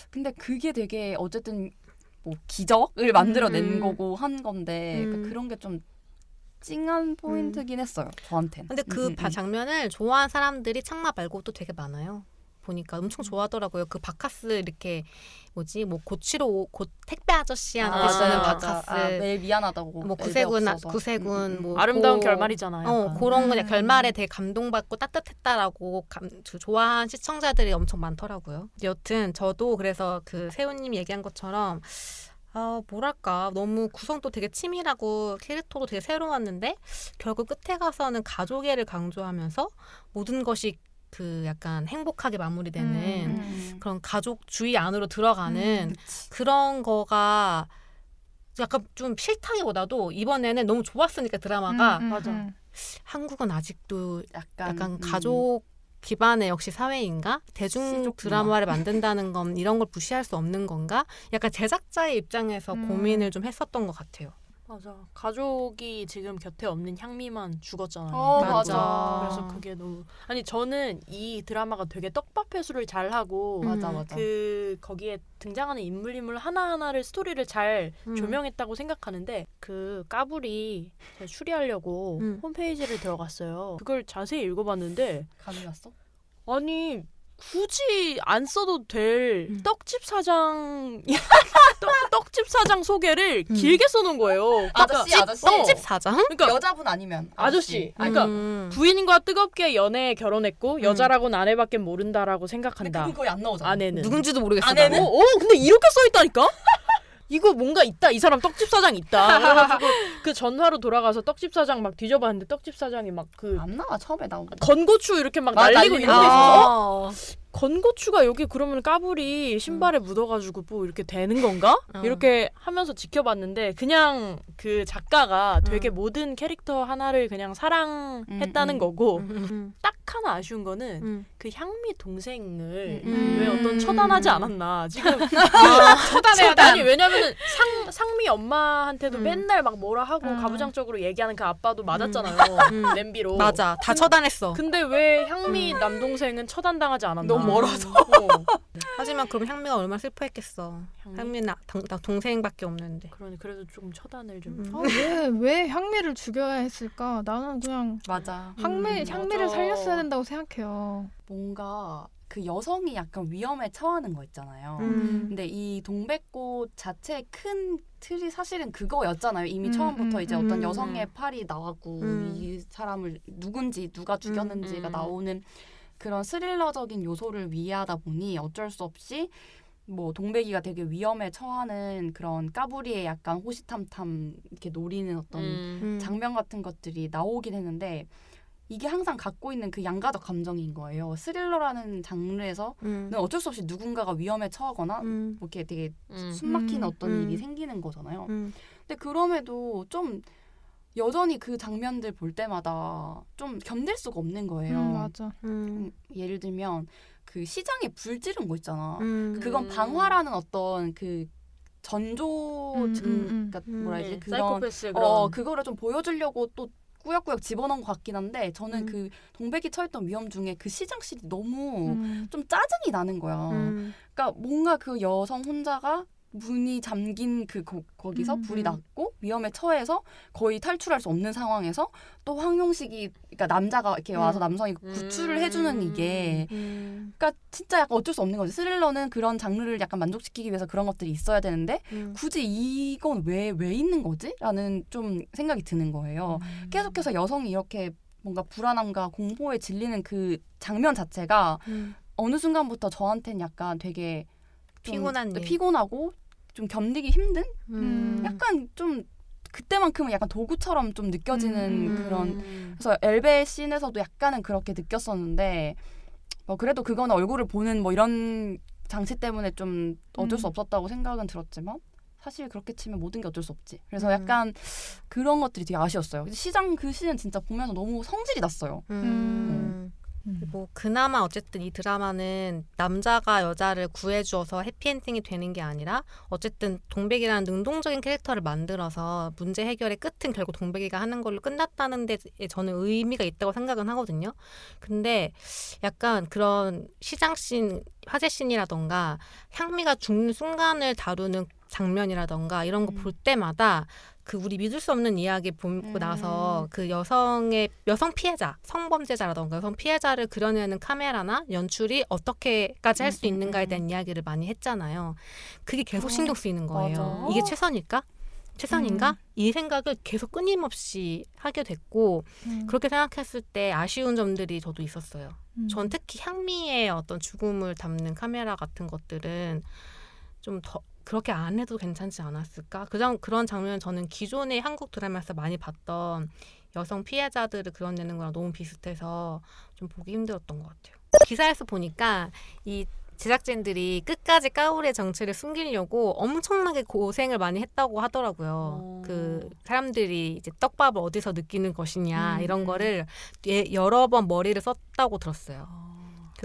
근데 그게 되게 어쨌든 뭐 기적을 만들어낸 거고 한 건데 그러니까 그런 게 좀 찡한 포인트긴 했어요. 저한테는. 근데 그 장면을 좋아하는 사람들이 창마 말고도 되게 많아요. 보니까 엄청 좋아하더라고요. 그 바카스 이렇게 뭐 고치러 곧 택배 아저씨한테 주는 바카스. 매일 미안하다고. 뭐 구세군 뭐 아름다운 결말이잖아요. 그런 거 결말에 되게 감동받고 따뜻했다라고 좋아한 시청자들이 엄청 많더라고요. 여튼 저도 그래서 그 세훈님 얘기한 것처럼 뭐랄까 너무 구성도 되게 치밀하고 캐릭터도 되게 새로웠는데 결국 끝에 가서는 가족애를 강조하면서 모든 것이 그 약간 행복하게 마무리되는 그런 가족주의 안으로 들어가는 그런 거가 약간 좀 싫다기보다도 이번에는 너무 좋았으니까 드라마가 맞아. 한국은 아직도 약간 가족 기반의 역시 사회인가? 대중 시족구나. 드라마를 만든다는 건 이런 걸 무시할 수 없는 건가? 약간 제작자의 입장에서 고민을 좀 했었던 것 같아요. 맞아. 가족이 지금 곁에 없는 향미만 죽었잖아요. 맞아. 그래서 그게 너무 아니 저는 이 드라마가 되게 떡밥 회수를 잘 하고 맞아. 그 거기에 등장하는 인물 하나하나를 스토리를 잘 조명했다고 생각하는데 그 까불이 제가 추리하려고 홈페이지를 들어갔어요. 그걸 자세히 읽어봤는데 감이 왔어? 아니 굳이 안 써도 될 떡집 사장 떡집 사장 소개를 길게 써놓은 거예요. 아저씨. 떡집 사장? 그러니까 여자분 아니면 아저씨. 그러니까 부인과 뜨겁게 연애 결혼했고 여자라고는 아내밖에 모른다라고 생각한다. 그건 거의 안 나오잖아. 아내는 누군지도 모르겠어. 아내는? 나는. 근데 이렇게 써 있다니까? 이거 뭔가 있다. 이 사람 떡집 사장 있다. 그래가지고 그 전화로 돌아가서 떡집 사장 막 뒤져봤는데 떡집 사장이 막 그 안 나와 처음에 나오고. 건고추 이렇게 막 맞아, 날리고 이거 있는 데 있어서 아. 건고추가 여기 그러면 까불이 신발에 묻어가지고 뭐 이렇게 되는 건가? 이렇게 하면서 지켜봤는데 그냥 그 작가가 되게 모든 캐릭터 하나를 그냥 사랑했다는 거고 딱 하나 아쉬운 거는 그 향미 동생을 왜 어떤 처단하지 않았나 지금 처단해야 돼. 아니 왜냐면은 상미 엄마한테도 맨날 막 뭐라 하고 가부장적으로 얘기하는 그 아빠도 맞았잖아요. 냄비로. 맞아. 다 처단했어. 근데 왜 향미 남동생은 처단당하지 않았나? 너무 멀어서. 하지만 그럼 향미가 얼마나 슬퍼했겠어. 향미는 나 동생밖에 없는데. 그러니 그래도 조금 처단을 좀. 왜 향미를 죽여야 했을까? 나는 그냥 맞아. 향미를 맞아. 살렸어야 된다고 생각해요. 뭔가 그 여성이 약간 위험에 처하는 거 있잖아요. 근데 이 동백꽃 자체의 큰 틀이 사실은 그거였잖아요. 이미 처음부터 이제 어떤 여성의 팔이 나왔고 이 사람을 누군지 누가 죽였는지가 나오는 그런 스릴러적인 요소를 위하다 보니 어쩔 수 없이 뭐 동백이가 되게 위험에 처하는 그런 까불이의 약간 호시탐탐 이렇게 노리는 어떤 장면 같은 것들이 나오긴 했는데 이게 항상 갖고 있는 그 양가적 감정인 거예요. 스릴러라는 장르에서는 어쩔 수 없이 누군가가 위험에 처하거나 뭐 이렇게 되게 숨막히는 어떤 일이 생기는 거잖아요. 근데 그럼에도 좀 여전히 그 장면들 볼 때마다 좀 견딜 수가 없는 거예요. 맞아. 예를 들면 그 시장에 불 지른 거 있잖아. 그건 방화라는 어떤 그 전조증, 그러니까 뭐라 해야지 그런 사이코패스의 그런. 그거를 좀 보여주려고 또 꾸역꾸역 집어넣은 것 같긴 한데 저는 그 동백이 처했던 위험 중에 그 시장실이 너무 좀 짜증이 나는 거야. 그러니까 뭔가 그 여성 혼자가 문이 잠긴 거기서 불이 났고 위험에 처해서 거의 탈출할 수 없는 상황에서 또 황용식이 그러니까 남자가 이렇게 와서 남성이 구출을 해주는 이게 그러니까 진짜 약간 어쩔 수 없는 거지. 스릴러는 그런 장르를 약간 만족시키기 위해서 그런 것들이 있어야 되는데 굳이 이건 왜 있는 거지? 라는 좀 생각이 드는 거예요. 계속해서 여성이 이렇게 뭔가 불안함과 공포에 질리는 그 장면 자체가 어느 순간부터 저한테는 약간 되게 피곤하고 좀 견디기 힘든 약간 좀 그때만큼은 약간 도구처럼 좀 느껴지는 그런 그래서 엘베 씬에서도 약간은 그렇게 느꼈었는데 그래도 그거는 얼굴을 보는 뭐 이런 장치 때문에 좀 어쩔 수 없었다고 생각은 들었지만 사실 그렇게 치면 모든 게 어쩔 수 없지. 그래서 약간 그런 것들이 되게 아쉬웠어요. 시장 그 씬은 진짜 보면서 너무 성질이 났어요. 그리고 그나마 어쨌든 이 드라마는 남자가 여자를 구해주어서 해피엔딩이 되는 게 아니라 어쨌든 동백이라는 능동적인 캐릭터를 만들어서 문제 해결의 끝은 결국 동백이가 하는 걸로 끝났다는 데 저는 의미가 있다고 생각은 하거든요. 근데 약간 그런 시장씬, 화제씬이라던가 향미가 죽는 순간을 다루는 장면이라던가 이런 거 볼 때마다 그 우리 믿을 수 없는 이야기 보고 나서 그 여성 피해자, 성범죄자라던가 여성 피해자를 그려내는 카메라나 연출이 어떻게까지 할 수 있는가에 대한 이야기를 많이 했잖아요. 그게 계속 신경 쓰이는 거예요. 맞아. 이게 최선인가? 이 생각을 계속 끊임없이 하게 됐고 그렇게 생각했을 때 아쉬운 점들이 저도 있었어요. 전 특히 향미의 어떤 죽음을 담는 카메라 같은 것들은 좀 더 그렇게 안 해도 괜찮지 않았을까? 그런 장면은 저는 기존의 한국 드라마에서 많이 봤던 여성 피해자들을 그려내는 거랑 너무 비슷해서 좀 보기 힘들었던 것 같아요. 기사에서 보니까 이 제작진들이 끝까지 까울의 정체를 숨기려고 엄청나게 고생을 많이 했다고 하더라고요. 그 사람들이 이제 떡밥을 어디서 느끼는 것이냐 이런 거를 여러 번 머리를 썼다고 들었어요.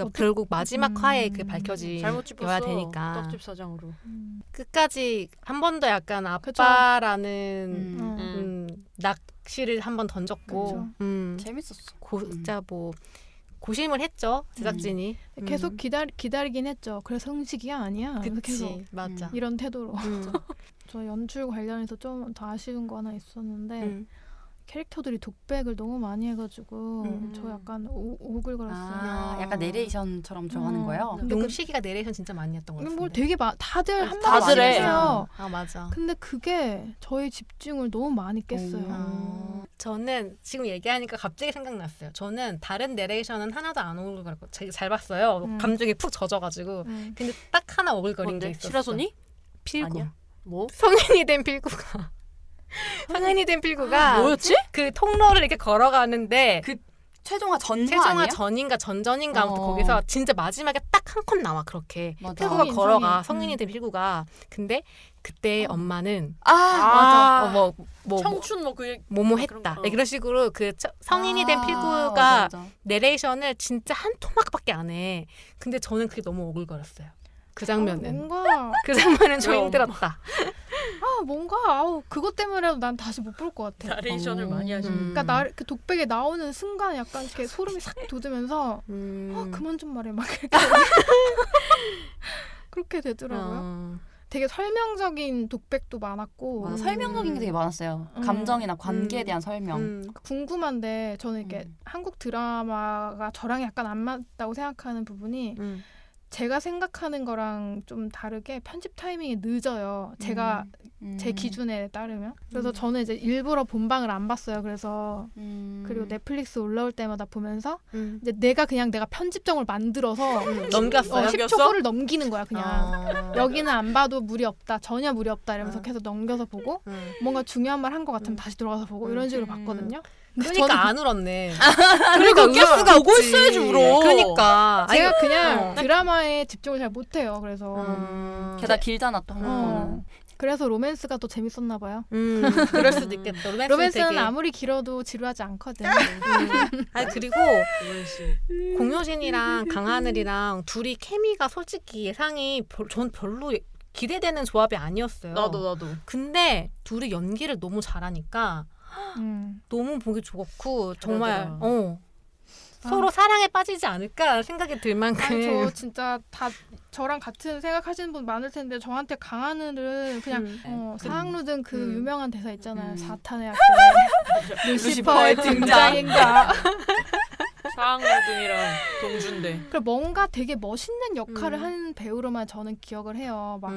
그래서 결국 마지막 화에 그 밝혀진 잘못 짚었어. 여야 되니까 떡집 사장으로. 끝까지 한 번 더 약간 그쵸. 아빠라는 어. 낚시를 한 번 던졌고 재밌었어. 진짜 뭐 고심을 했죠 제작진이. 계속 기다리긴 했죠. 그래서 형식이야 아니야. 그래서 계속 그치 맞아. 이런 태도로. 저 연출 관련해서 좀 더 아쉬운 거 하나 있었는데 캐릭터들이 독백을 너무 많이 해가지고 저 약간 오글거렸어요. 약간 내레이션처럼 좋아하는 거예요. 근데 용식이가 내레이션 진짜 많이 했던 것 같은데. 뭘 되게 다들 한 다들 마디씩 해. 해요. 아 맞아. 근데 그게 저의 집중을 너무 많이 깼어요. 저는 지금 얘기하니까 갑자기 생각났어요. 저는 다른 내레이션은 하나도 안 오글거렸고 되게 잘 봤어요. 감정이 푹 젖어가지고. 근데 딱 하나 오글거린 게 뭔데? 있었어. 시라소니? 필구. 아니야. 뭐? 성인이 된 필구가. 성인이 된 필구가 뭐였지? 그 통로를 이렇게 걸어가는데 그 최종화 전화 최종화 아니에요? 전인가 전전인가 아무튼 거기서 진짜 마지막에 딱 한 컷 나와 그렇게 맞아. 필구가 성인, 걸어가 성인. 성인이 된 필구가. 근데 그때 엄마는 맞아. 뭐 청춘 뭐 그게 뭐뭐 그런 했다 거. 이런 식으로 그 성인이 된 필구가 맞아. 내레이션을 진짜 한 토막밖에 안 해. 근데 저는 그게 너무 오글거렸어요. 그 장면은. 뭔가 그 장면은 좀 왜요? 힘들었다. 그것 때문에라도 난 다시 못 볼 것 같아. 나레이션을 많이 하시는. 그러니까 그 독백에 나오는 순간 약간 이렇게 소름이 싹 돋으면서 그만 좀 말해 막 이렇게 그렇게 되더라고요. 되게 설명적인 독백도 많았고 맞아. 설명적인 게 되게 많았어요. 감정이나 관계에 대한 설명. 궁금한데 저는 이렇게 한국 드라마가 저랑 약간 안 맞다고 생각하는 부분이 제가 생각하는 거랑 좀 다르게 편집 타이밍이 늦어요. 제가 제 기준에 따르면. 그래서 저는 이제 일부러 본방을 안 봤어요. 그래서 그리고 넷플릭스 올라올 때마다 보면서 이제 내가 편집점을 만들어서 넘겼어요? 10초 후를 넘기는 거야 그냥. 여기는 안 봐도 무리 없다. 전혀 무리 없다 이러면서 계속 넘겨서 보고 뭔가 중요한 말 한 것 같으면 다시 들어가서 보고 이런 식으로 봤거든요. 그러니까 안 울었네. 그러니까 울을 수가 보고 없지. 있어야지 울어. 그러니까 제가 그냥 드라마에 집중을 잘 못해요. 그래서 게다가 길잖아 또 한국 거는. 그래서 로맨스가 더 재밌었나 봐요. 그럴 수도 있겠다. 로맨스는 되게... 아무리 길어도 지루하지 않거든. 아니 그리고 공효진이랑 강하늘이랑 둘이 케미가 솔직히 예상이 전 별로 기대되는 조합이 아니었어요. 나도. 근데 둘이 연기를 너무 잘하니까 너무 보기 좋고 정말 서로 사랑에 빠지지 않을까 생각이 들 만큼. 아니, 저 진짜 다 저랑 같은 생각하시는 분 많을 텐데 저한테 강하늘은 그냥 사학루든 그 유명한 대사 있잖아요. 사탄의 학교에 루시퍼의 등장인가. 사학루든이랑 동준대. 그리고 뭔가 되게 멋있는 역할을 한 배우로만 저는 기억을 해요. 막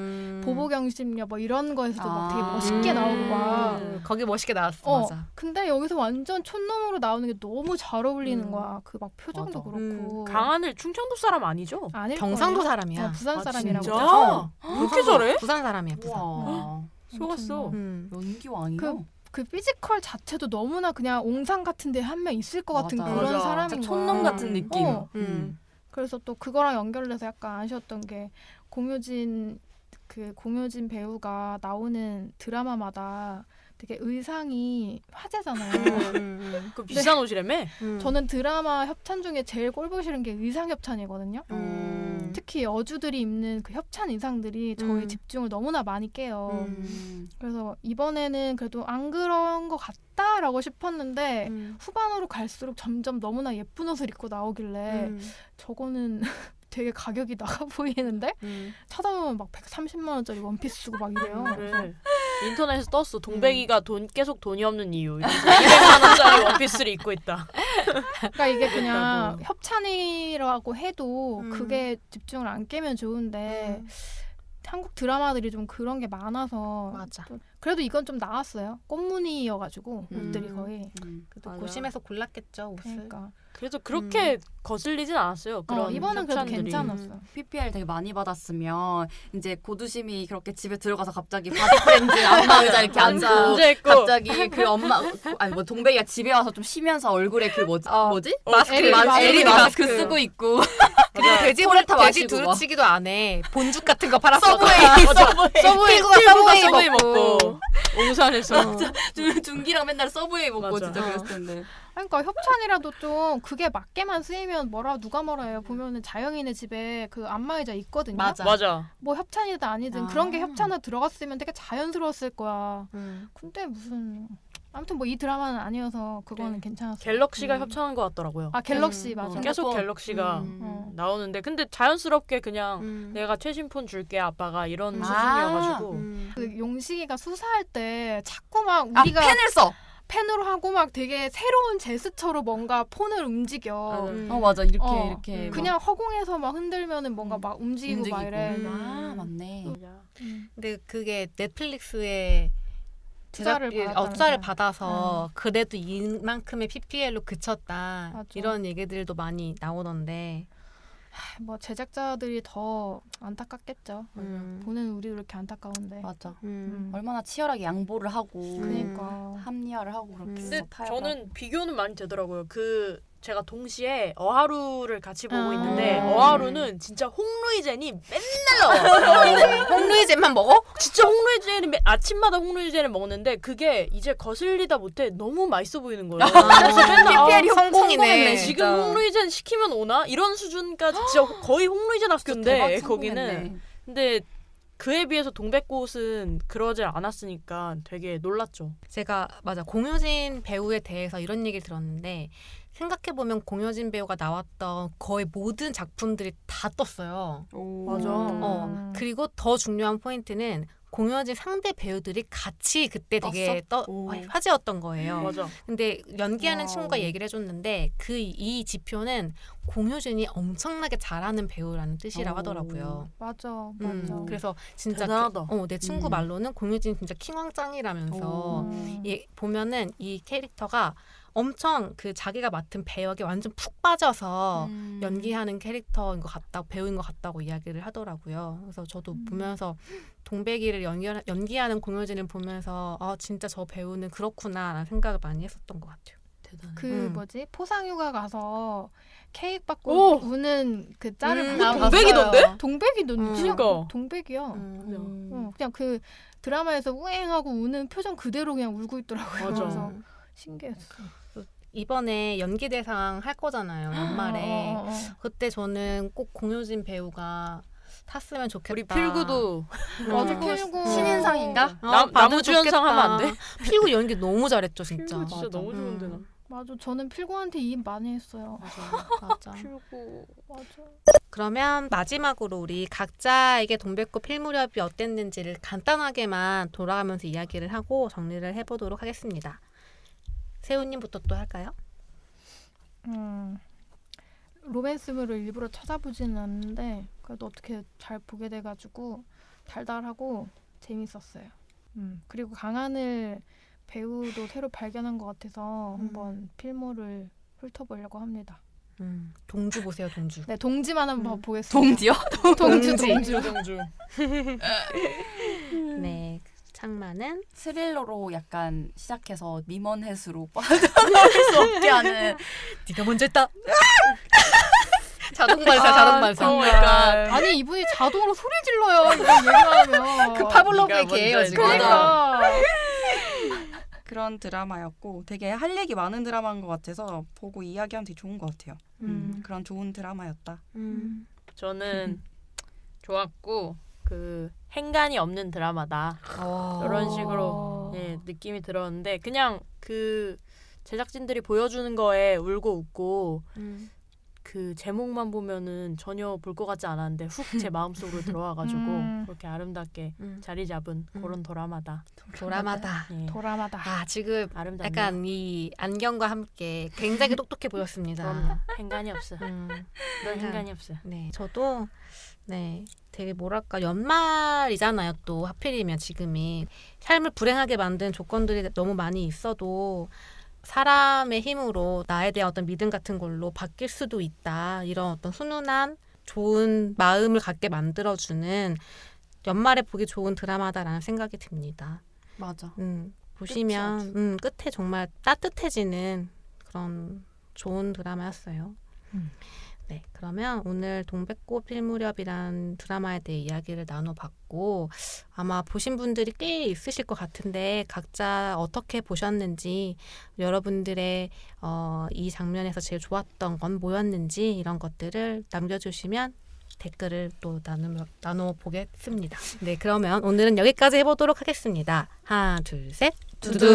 보보경심녀 뭐 이런 거에서도 막 되게 멋있게 나오고 막. 거기 멋있게 나왔어. 맞아. 근데 여기서 완전 촌놈으로 나오는 게 너무 잘 어울리는 거야. 그 막 표정도 맞아. 그렇고. 강하늘 충청도 사람 아니죠? 아닐 경상도 거예요. 사람이야. 부산 사람이라고. 진짜? 하죠. 그렇게 잘해? 부산 사람이야. 부산. 우와. 속았어. 연기왕이요? 그 피지컬 자체도 너무나 그냥 옹상 같은데 한 명 있을 것 같은 맞아. 그런 맞아. 사람인 진짜 거야. 촌놈 같은 느낌. 그래서 또 그거랑 연결돼서 약간 아쉬웠던 게 공효진 배우가 나오는 드라마마다 되게 의상이 화제잖아요. 그 비싼 옷이라며? 저는 드라마 협찬 중에 제일 꼴보기 싫은 게 의상 협찬이거든요. 특히 여주들이 입는 그 협찬 의상들이 저의 집중을 너무나 많이 깨요. 그래서 이번에는 그래도 안 그런 것 같다라고 싶었는데 후반으로 갈수록 점점 너무나 예쁜 옷을 입고 나오길래 저거는 되게 가격이 나가 보이는데 찾아보면 막 130만 원짜리 원피스 쓰고 막 이래요. 그래. 인터넷에서 떴어. 동백이가 계속 돈이 없는 이유. 200만 원짜리 원피스를 입고 있다. 그러니까 이게 그냥 협찬이라고 해도 그게 집중을 안 깨면 좋은데 한국 드라마들이 좀 그런 게 많아서 맞아. 그래도 이건 좀 나았어요. 꽃무늬여가지고 옷들이 거의. 그래도 맞아. 고심해서 골랐겠죠 옷을. 그러니까 그래도 그렇게 거슬리진 않았어요. 그런 이번엔 그래도 협찬들이. 괜찮았어요. PPL 되게 많이 받았으면 이제 고두심이 그렇게 집에 들어가서 갑자기 바디프렌즈 안마 의자 이렇게 앉고 앉아있고. 갑자기 그 엄마 아니 뭐 동백이가 집에 와서 좀 쉬면서 얼굴에 그 뭐지? 마스크, LED 마스크 마스크. 쓰고 있고 그리고 돼지 포레타 돼지 마시고 두루치기도 안 해. 본죽 같은 거 팔았어. 서브웨이 필구가 서브웨이 먹고. 옹산에서. 준기랑 맨날 서브웨이 먹고 맞아. 진짜 그랬을 텐데. 그러니까 협찬이라도 좀 그게 맞게만 쓰이면 누가 뭐라 해요. 보면은 자영이네 집에 그 안마의자 있거든요. 맞아. 뭐 협찬이든 아니든 아. 그런 게 협찬으로 들어갔으면 되게 자연스러웠을 거야. 근데 무슨 아무튼 뭐 이 드라마는 아니어서 그거는 네. 괜찮았어요. 갤럭시가 협찬한 것 같더라고요. 아 갤럭시 맞아. 계속 핸드폰. 갤럭시가 어. 나오는데 근데 자연스럽게 그냥 내가 최신폰 줄게 아빠가 이런 음. 수준이어가지고 그 용식이가 수사할 때 자꾸 막 아 우리가 펜을 써. 펜으로 하고 막 되게 새로운 제스처로 뭔가 폰을 움직여. 맞아 이렇게 어. 이렇게 그냥 허공에서 막 흔들면은 뭔가 막 움직이고 막 이래. 아 맞네. 근데 그게 넷플릭스의 투자를 투자를 받아서 그래도 이만큼의 PPL로 그쳤다 맞아. 이런 얘기들도 많이 나오던데 뭐 제작자들이 더 안타깝겠죠. 보는 우리도 이렇게 안타까운데. 맞아. 음. 얼마나 치열하게 양보를 하고 그러니까. 합리화를 하고 그렇게 근데 해서 타협을 저는 비교는 많이 되더라고요. 제가 동시에 어하루를 같이 보고 아. 있는데 어하루는 진짜 홍루이젠이 맨날 나와. 홍루이젠만 먹어? 진짜 홍루이젠이 아침마다 홍루이젠을 먹는데 그게 이제 거슬리다 못해 너무 맛있어 보이는 거예요. 그래서 맨날 PPL이 성공이네. 지금 홍루이젠 시키면 오나? 이런 수준까지 진짜 거의 홍루이젠 학교인데 거기는. 근데 그에 비해서 동백꽃은 그러질 않았으니까 되게 놀랐죠. 제가 맞아 공효진 배우에 대해서 이런 얘기를 들었는데 생각해보면 공효진 배우가 나왔던 거의 모든 작품들이 다 떴어요. 맞아. 그리고 더 중요한 포인트는 공효진 상대 배우들이 같이 그때 되게 화제였던 거예요. 맞아. 근데 연기하는 와우. 친구가 얘기를 해줬는데 이 지표는 공효진이 엄청나게 잘하는 배우라는 뜻이라고 오. 하더라고요. 맞아. 그래서 진짜 대단하다. 내 친구 말로는 공효진 진짜 킹왕짱이라면서 이 보면은 이 캐릭터가 엄청 그 자기가 맡은 배역에 완전 푹 빠져서 연기하는 캐릭터인 것 같다, 배우인 것 같다고 이야기를 하더라고요. 그래서 저도 보면서 동백이를 연기하는 공효진을 보면서 진짜 저 배우는 그렇구나라는 생각을 많이 했었던 것 같아요. 대단해. 그 뭐지 포상휴가 가서 케이크 받고 우는 그 짤을 동백이던데? 동백이 그러니까. 동백이야. 그냥 그 드라마에서 우행하고 우는 표정 그대로 그냥 울고 있더라고요. 맞아. 그래서 신기했어. 이번에 연기대상 할 거잖아요. 연말에. 그때 저는 꼭 공효진 배우가 탔으면 좋겠다. 우리 필구도 맞아, 필구. 신인상인가? 나무주연상 하면 안 돼? 필구 연기 너무 잘했죠, 진짜. 필구 진짜 너무 좋은데 나. 맞아. 저는 필구한테 이입 많이 했어요. 맞아. 필구. 맞아. 그러면 마지막으로 우리 각자에게 동백꽃 필무렵이 어땠는지를 간단하게만 돌아가면서 이야기를 하고 정리를 해보도록 하겠습니다. 세훈님부터 또 할까요? 로맨스물을 일부러 찾아보지는 않는데 그래도 어떻게 잘 보게 돼가지고 달달하고 재밌었어요. 그리고 강하늘 배우도 새로 발견한 것 같아서 한번 필모를 훑어보려고 합니다. 동주 보세요, 동주. 네, 동지만 한번 보겠습니다. 동지요? 동주. 네, 창마는 스릴러로 약간 시작해서 리먼햇으로 빠져나올 수 없게 하는 네가 먼저 했다. 자동 발사. 정말. 아니 이분이 자동으로 소리 질러요. 이거 얘기하면. 그 파블로브의 네가 개예요 먼저 지금. 그러니까. 그런 드라마였고 되게 할 얘기 많은 드라마인 것 같아서 보고 이야기하면 되게 좋은 것 같아요. 그런 좋은 드라마였다. 저는 좋았고 그 행간이 없는 드라마다 이런 식으로 느낌이 들었는데 그냥 그 제작진들이 보여주는 거에 울고 웃고 그 제목만 보면은 전혀 볼 것 같지 않았는데 훅 제 마음속으로 들어와가지고 그렇게 아름답게 자리 잡은 그런 드라마다. 드라마다. 예. 도라마다. 아 지금 아름답네요. 약간 이 안경과 함께 굉장히 똑똑해 보였습니다. 그럼요. 행간이 없어. 넌 행간이 없어. 네, 저도 되게 뭐랄까 연말이잖아요. 또 하필이면 지금이 삶을 불행하게 만든 조건들이 너무 많이 있어도 사람의 힘으로 나에 대한 어떤 믿음 같은 걸로 바뀔 수도 있다. 이런 어떤 훈훈한 좋은 마음을 갖게 만들어주는 연말에 보기 좋은 드라마다라는 생각이 듭니다. 맞아. 보시면 끝에 정말 따뜻해지는 그런 좋은 드라마였어요. 네, 그러면 오늘 동백꽃 필 무렵이란 드라마에 대해 이야기를 나눠봤고 아마 보신 분들이 꽤 있으실 것 같은데 각자 어떻게 보셨는지 여러분들의 이 장면에서 제일 좋았던 건 뭐였는지 이런 것들을 남겨주시면 댓글을 또 나눠보겠습니다. 네, 그러면 오늘은 여기까지 해보도록 하겠습니다. 하나, 둘, 셋. 두두.